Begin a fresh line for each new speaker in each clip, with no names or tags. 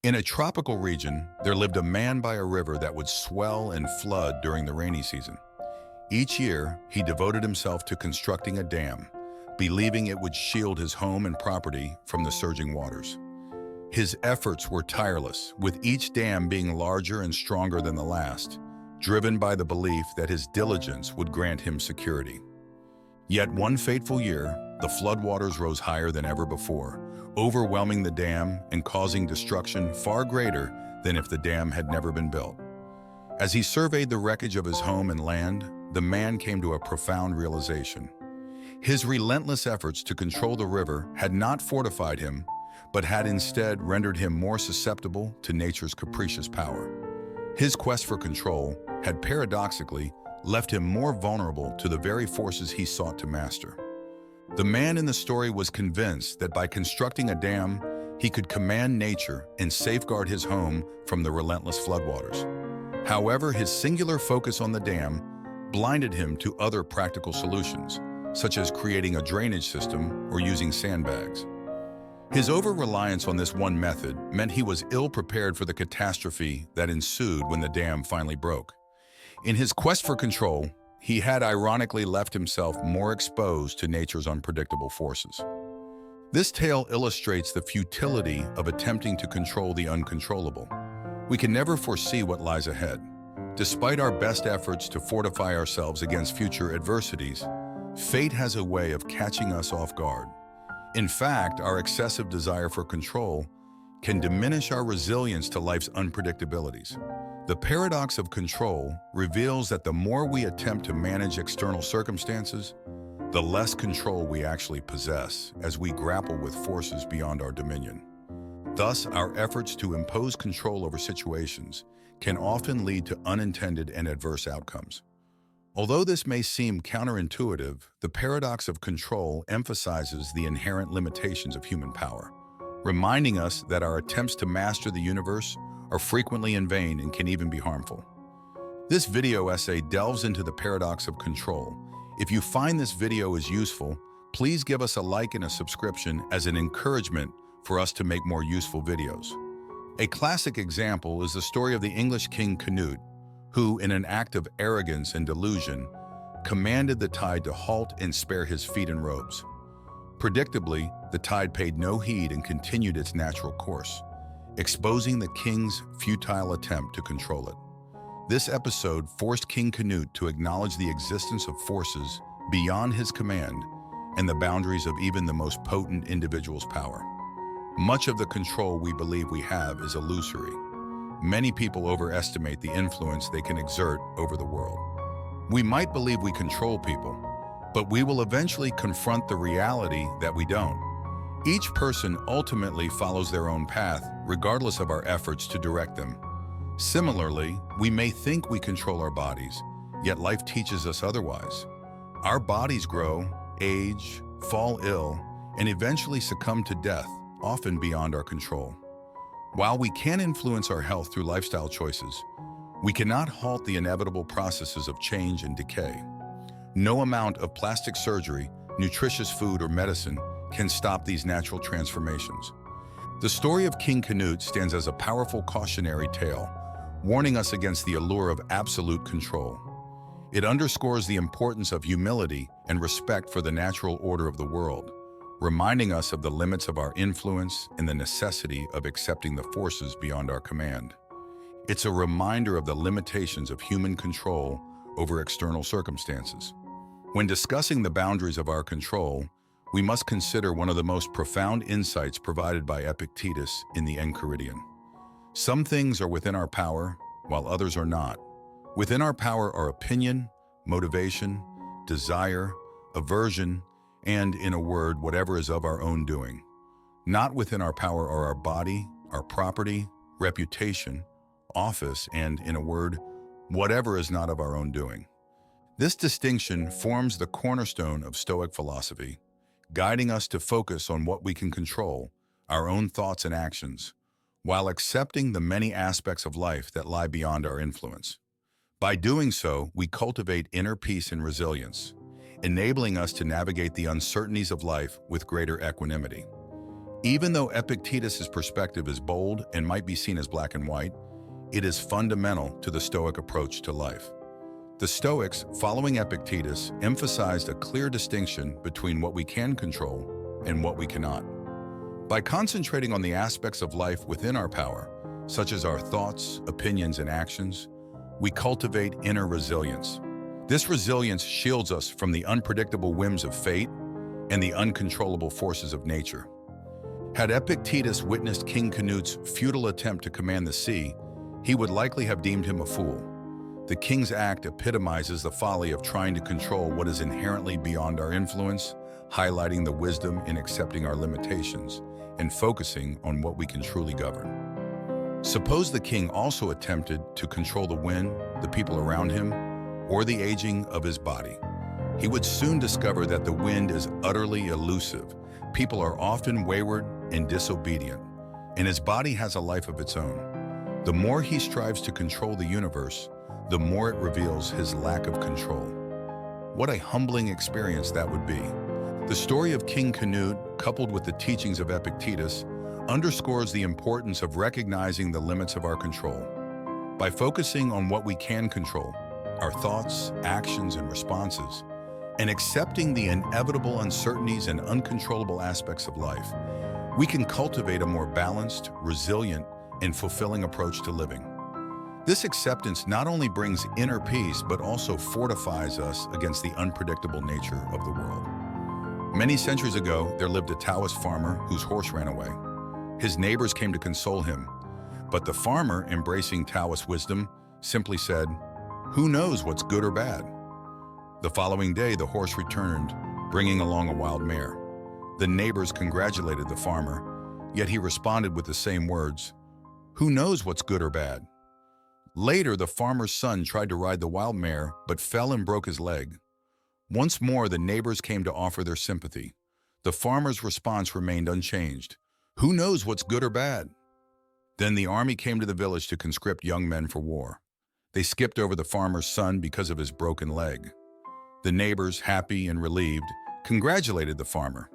In a tropical region, there lived a man by a river that would swell and flood during the rainy season. Each year, he devoted himself to constructing a dam, believing it would shield his home and property from the surging waters. His efforts were tireless, with each dam being larger and stronger than the last, driven by the belief that his diligence would grant him security. Yet one fateful year, the floodwaters rose higher than ever before, overwhelming the dam and causing destruction far greater than if the dam had never been built. As he surveyed the wreckage of his home and land, the man came to a profound realization. His relentless efforts to control the river had not fortified him, but had instead rendered him more susceptible to nature's capricious power. His quest for control had paradoxically left him more vulnerable to the very forces he sought to master. The man in the story was convinced that by constructing a dam, he could command nature and safeguard his home from the relentless floodwaters. However, his singular focus on the dam blinded him to other practical solutions, such as creating a drainage system or using sandbags. His over-reliance on this one method meant he was ill-prepared for the catastrophe that ensued when the dam finally broke. In his quest for control, he had ironically left himself more exposed to nature's unpredictable forces. This tale illustrates the futility of attempting to control the uncontrollable. We can never foresee what lies ahead. Despite our best efforts to fortify ourselves against future adversities, fate has a way of catching us off guard. In fact, our excessive desire for control can diminish our resilience to life's unpredictabilities. The paradox of control reveals that the more we attempt to manage external circumstances, the less control we actually possess as we grapple with forces beyond our dominion. Thus, our efforts to impose control over situations can often lead to unintended and adverse outcomes. Although this may seem counterintuitive, the paradox of control emphasizes the inherent limitations of human power, reminding us that our attempts to master the universe are frequently in vain and can even be harmful. This video essay delves into the paradox of control. If you find this video is useful, please give us a like and a subscription as an encouragement for us to make more useful videos. A classic example is the story of the English King Canute, who, in an act of arrogance and delusion, commanded the tide to halt and spare his feet and robes. Predictably, the tide paid no heed and continued its natural course, exposing the king's futile attempt to control it. This episode forced King Canute to acknowledge the existence of forces beyond his command and the boundaries of even the most potent individual's power. Much of the control we believe we have is illusory. Many people overestimate the influence they can exert over the world. We might believe we control people, but we will eventually confront the reality that we don't. Each person ultimately follows their own path, regardless of our efforts to direct them. Similarly, we may think we control our bodies, yet life teaches us otherwise. Our bodies grow, age, fall ill, and eventually succumb to death, often beyond our control. While we can influence our health through lifestyle choices, we cannot halt the inevitable processes of change and decay. No amount of plastic surgery, nutritious food, or medicine can stop these natural transformations. The story of King Canute stands as a powerful cautionary tale, warning us against the allure of absolute control. It underscores the importance of humility and respect for the natural order of the world, reminding us of the limits of our influence and the necessity of accepting the forces beyond our command. It's a reminder of the limitations of human control over external circumstances. When discussing the boundaries of our control, we must consider one of the most profound insights provided by Epictetus in the Enchiridion. Some things are within our power, while others are not. Within our power are opinion, motivation, desire, aversion, and, in a word, whatever is of our own doing. Not within our power are our body, our property, reputation, office, and, in a word, whatever is not of our own doing. This distinction forms the cornerstone of Stoic philosophy, guiding us to focus on what we can control, our own thoughts and actions, while accepting the many aspects of life that lie beyond our influence. By doing so, we cultivate inner peace and resilience, enabling us to navigate the uncertainties of life with greater equanimity. Even though Epictetus's perspective is bold and might be seen as black and white, it is fundamental to the Stoic approach to life. The Stoics, following Epictetus, emphasized a clear distinction between what we can control and what we cannot. By concentrating on the aspects of life within our power, such as our thoughts, opinions, and actions, we cultivate inner resilience. This resilience shields us from the unpredictable whims of fate and the uncontrollable forces of nature. Had Epictetus witnessed King Canute's futile attempt to command the sea, he would likely have deemed him a fool. The king's act epitomizes the folly of trying to control what is inherently beyond our influence, highlighting the wisdom in accepting our limitations and focusing on what we can truly govern. Suppose the king also attempted to control the wind, the people around him, or the aging of his body. He would soon discover that the wind is utterly elusive. People are often wayward and disobedient, and his body has a life of its own. The more he strives to control the universe, the more it reveals his lack of control. What a humbling experience that would be. The story of King Canute, coupled with the teachings of Epictetus, underscores the importance of recognizing the limits of our control. By focusing on what we can control, our thoughts, actions, and responses, and accepting the inevitable uncertainties and uncontrollable aspects of life, we can cultivate a more balanced, resilient, and fulfilling approach to living. This acceptance not only brings inner peace, but also fortifies us against the unpredictable nature of the world. Many centuries ago, there lived a Taoist farmer whose horse ran away. His neighbors came to console him, but the farmer, embracing Taoist wisdom, simply said, "Who knows what's good or bad?" The following day, the horse returned, bringing along a wild mare. The neighbors congratulated the farmer, yet he responded with the same words, "Who knows what's good or bad?" Later, the farmer's son tried to ride the wild mare, but fell and broke his leg. Once more, the neighbors came to offer their sympathy. The farmer's response remained unchanged. "Who knows what's good or bad?" Then the army came to the village to conscript young men for war. They skipped over the farmer's son because of his broken leg. The neighbors, happy and relieved, congratulated the farmer.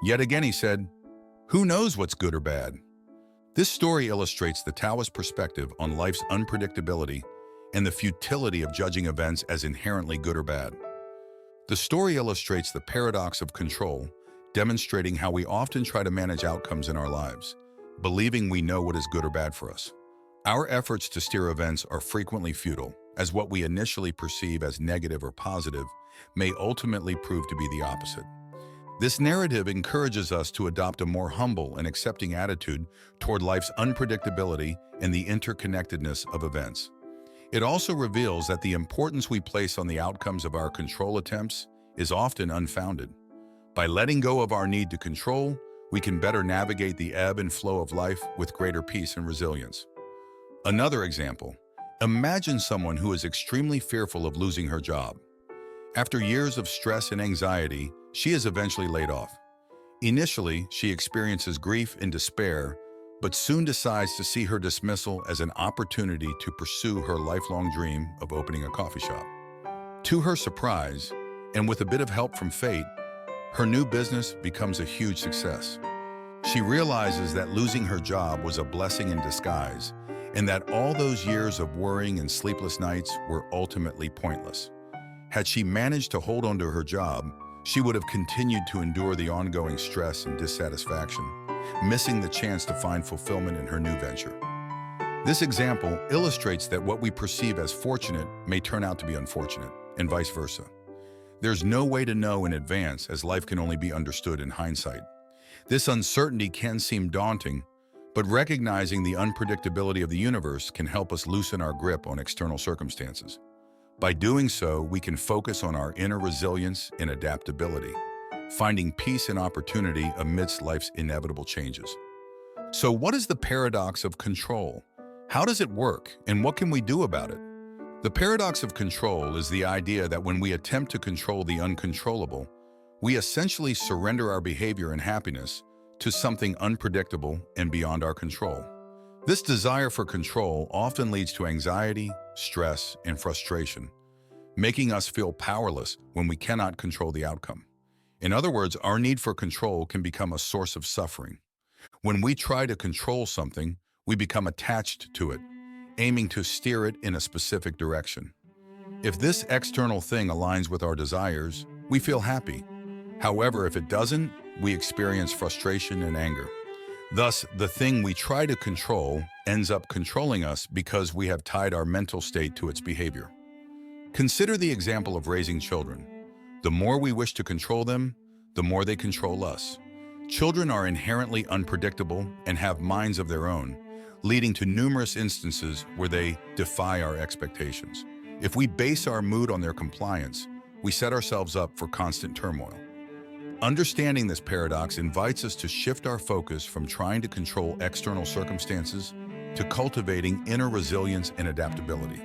Yet again he said, "Who knows what's good or bad?" This story illustrates the Taoist perspective on life's unpredictability and the futility of judging events as inherently good or bad. The story illustrates the paradox of control, demonstrating how we often try to manage outcomes in our lives, believing we know what is good or bad for us. Our efforts to steer events are frequently futile, as what we initially perceive as negative or positive may ultimately prove to be the opposite. This narrative encourages us to adopt a more humble and accepting attitude toward life's unpredictability and the interconnectedness of events. It also reveals that the importance we place on the outcomes of our control attempts is often unfounded. By letting go of our need to control, we can better navigate the ebb and flow of life with greater peace and resilience. Another example, imagine someone who is extremely fearful of losing her job. After years of stress and anxiety, she is eventually laid off. Initially, she experiences grief and despair, but soon decides to see her dismissal as an opportunity to pursue her lifelong dream of opening a coffee shop. To her surprise, and with a bit of help from fate, her new business becomes a huge success. She realizes that losing her job was a blessing in disguise, and that all those years of worrying and sleepless nights were ultimately pointless. Had she managed to hold on to her job, she would have continued to endure the ongoing stress and dissatisfaction, missing the chance to find fulfillment in her new venture. This example illustrates that what we perceive as fortunate may turn out to be unfortunate, and vice versa. There's no way to know in advance, as life can only be understood in hindsight. This uncertainty can seem daunting, but recognizing the unpredictability of the universe can help us loosen our grip on external circumstances. By doing so, we can focus on our inner resilience and adaptability, finding peace and opportunity amidst life's inevitable changes. So what is the paradox of control? How does it work, and what can we do about it? The paradox of control is the idea that when we attempt to control the uncontrollable, we essentially surrender our behavior and happiness to something unpredictable and beyond our control. This desire for control often leads to anxiety, stress, and frustration, making us feel powerless when we cannot control the outcome. In other words, our need for control can become a source of suffering. When we try to control something, we become attached to it, aiming to steer it in a specific direction. If this external thing aligns with our desires, we feel happy. However, if it doesn't, we experience frustration and anger. Thus, the thing we try to control ends up controlling us because we have tied our mental state to its behavior. Consider the example of raising children. The more we wish to control them, the more they control us. Children are inherently unpredictable and have minds of their own, leading to numerous instances where they defy our expectations. If we base our mood on their compliance, we set ourselves up for constant turmoil. Understanding this paradox invites us to shift our focus from trying to control external circumstances to cultivating inner resilience and adaptability.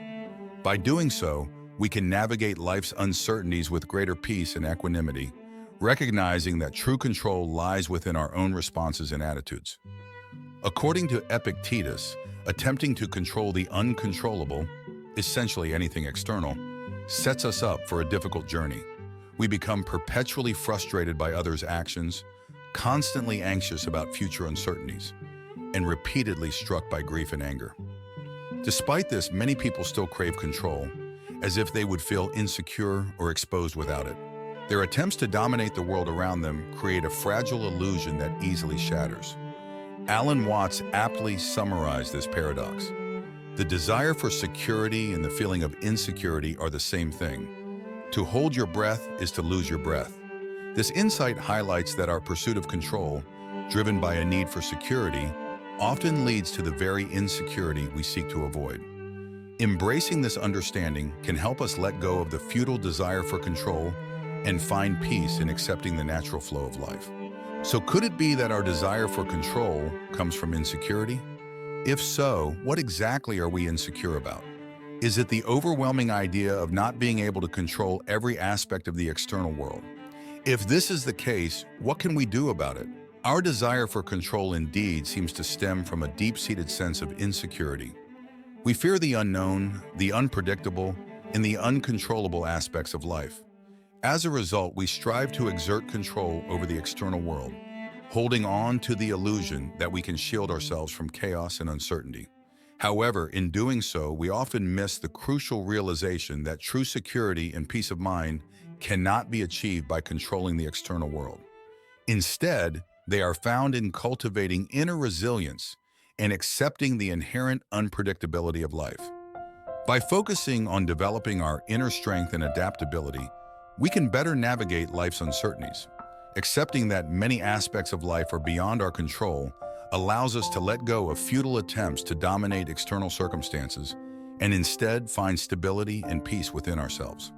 By doing so, we can navigate life's uncertainties with greater peace and equanimity, recognizing that true control lies within our own responses and attitudes. According to Epictetus, attempting to control the uncontrollable, essentially anything external, sets us up for a difficult journey. We become perpetually frustrated by others' actions, constantly anxious about future uncertainties, and repeatedly struck by grief and anger. Despite this, many people still crave control, as if they would feel insecure or exposed without it. Their attempts to dominate the world around them create a fragile illusion that easily shatters. Alan Watts aptly summarized this paradox. The desire for security and the feeling of insecurity are the same thing. To hold your breath is to lose your breath. This insight highlights that our pursuit of control, driven by a need for security, often leads to the very insecurity we seek to avoid. Embracing this understanding can help us let go of the futile desire for control and find peace in accepting the natural flow of life. So could it be that our desire for control comes from insecurity? If so, what exactly are we insecure about? Is it the overwhelming idea of not being able to control every aspect of the external world? If this is the case, what can we do about it? Our desire for control indeed seems to stem from a deep-seated sense of insecurity. We fear the unknown, the unpredictable, and the uncontrollable aspects of life. As a result, we strive to exert control over the external world, holding on to the illusion that we can shield ourselves from chaos and uncertainty. However, in doing so, we often miss the crucial realization that true security and peace of mind cannot be achieved by controlling the external world. Instead, they are found in cultivating inner resilience and accepting the inherent unpredictability of life. By focusing on developing our inner strength and adaptability, we can better navigate life's uncertainties. Accepting that many aspects of life are beyond our control allows us to let go of futile attempts to dominate external circumstances and instead find stability and peace within ourselves.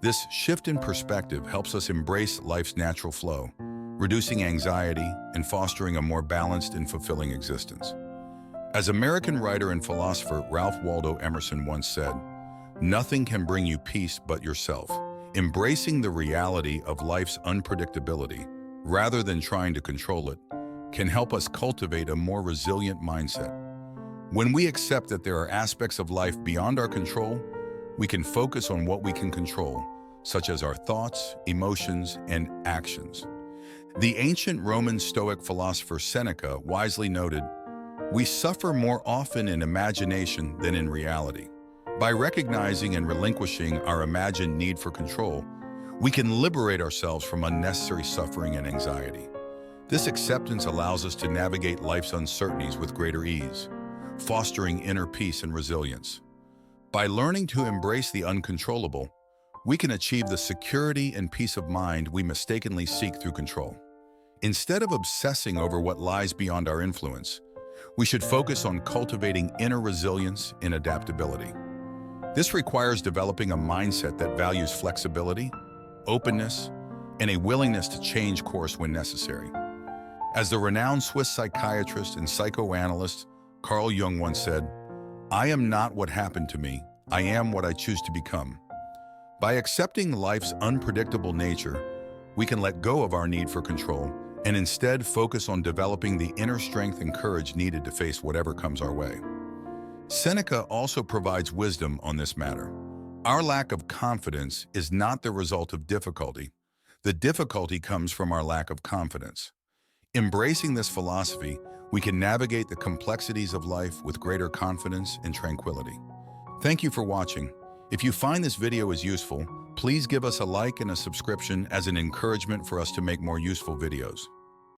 This shift in perspective helps us embrace life's natural flow, reducing anxiety and fostering a more balanced and fulfilling existence. As American writer and philosopher Ralph Waldo Emerson once said, "Nothing can bring you peace but yourself." Embracing the reality of life's unpredictability, rather than trying to control it, can help us cultivate a more resilient mindset. When we accept that there are aspects of life beyond our control, we can focus on what we can control, such as our thoughts, emotions, and actions. The ancient Roman Stoic philosopher Seneca wisely noted, "We suffer more often in imagination than in reality." By recognizing and relinquishing our imagined need for control, we can liberate ourselves from unnecessary suffering and anxiety. This acceptance allows us to navigate life's uncertainties with greater ease, fostering inner peace and resilience. By learning to embrace the uncontrollable, we can achieve the security and peace of mind we mistakenly seek through control. Instead of obsessing over what lies beyond our influence, we should focus on cultivating inner resilience and adaptability. This requires developing a mindset that values flexibility, openness, and a willingness to change course when necessary. As the renowned Swiss psychiatrist and psychoanalyst Carl Jung once said, "I am not what happened to me, I am what I choose to become." By accepting life's unpredictable nature, we can let go of our need for control and instead focus on developing the inner strength and courage needed to face whatever comes our way. Seneca also provides wisdom on this matter. Our lack of confidence is not the result of difficulty. The difficulty comes from our lack of confidence. Embracing this philosophy, we can navigate the complexities of life with greater confidence and tranquility. Thank you for watching. If you find this video is useful, please give us a like and a subscription as an encouragement for us to make more useful videos.